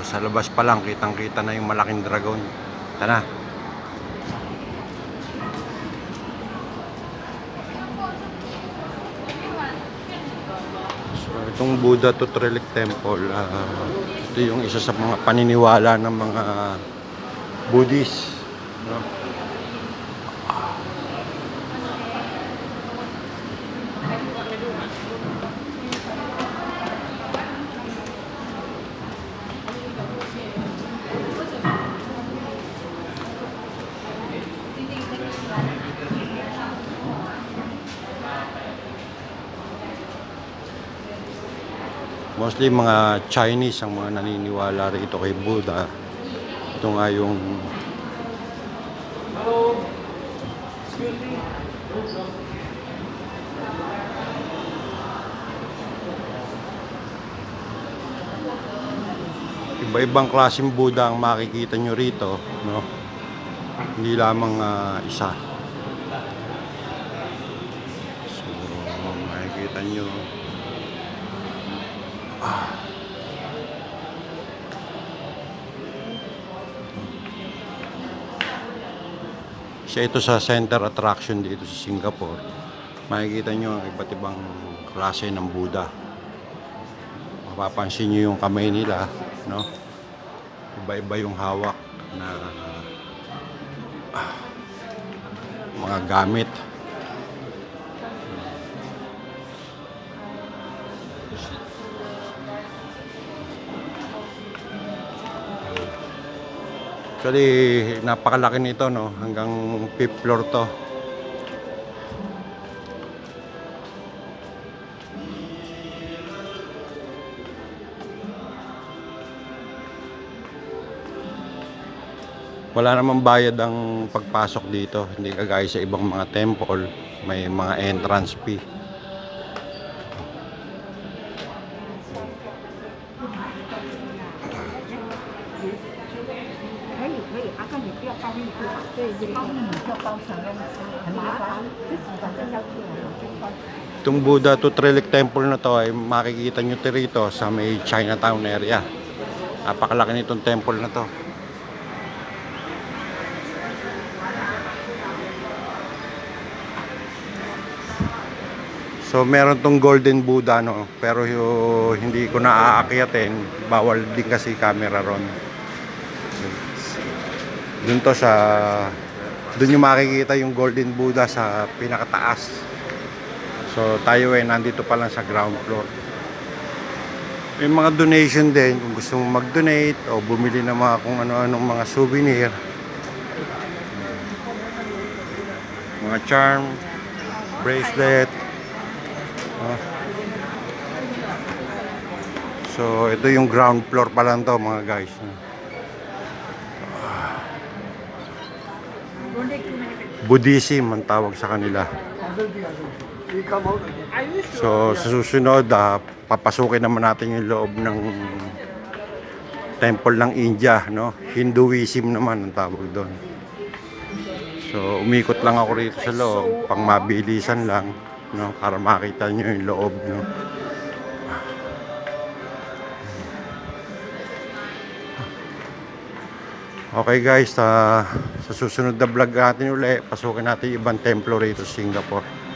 Sa labas pa lang, kitang-kita na yung malaking dragon. Tara. So, itong Buddha Tooth Relic Temple, ito yung isa sa mga paniniwala ng mga Buddhist, no? Mostly mga Chinese ang mga naniniwala rito kay Buddha. Ito nga yung iba-ibang klaseng Buddha ang makikita nyo rito, no? Hindi lamang isa. So, makikita nyo. Siya ito sa center attraction dito sa Singapore. Makikita nyo ang iba't ibang klase ng Buddha. Mapapansin nyo yung kamay nila, no? Iba-iba yung hawak na mga gamit. Actually, napakalaki nito, no? Hanggang 5th floor to. Wala namang bayad ang pagpasok dito. Hindi kagaya sa ibang mga temple, may mga entrance fee. Itong Buddha Tooth Relic Temple na to ay makikita nyo rito sa may Chinatown area. Napakalaki nitong temple na to. So meron tong Golden Buddha, no, pero hindi ko na aakyatin, bawal din kasi camera ron. Doon to sa doon yung makikita yung Golden Buddha sa pinakataas. So tayo ay nandito pa lang sa ground floor. May mga donation din kung gusto mong mag-donate o bumili ng mga kung ano-anong mga souvenir. Mga charm, bracelet. So ito yung ground floor pa lang to mga guys. Buddhism ang tawag sa kanila. So sa susunod, papasukin naman natin yung loob ng temple ng India, no? Hinduism naman ang tawag doon. So umikot lang ako rito sa loob, pang mabilisan lang, no? Para makita nyo yung loob, no? Okay guys, sa susunod na vlog natin ulit, pasukin natin ibang templo rito sa Singapore.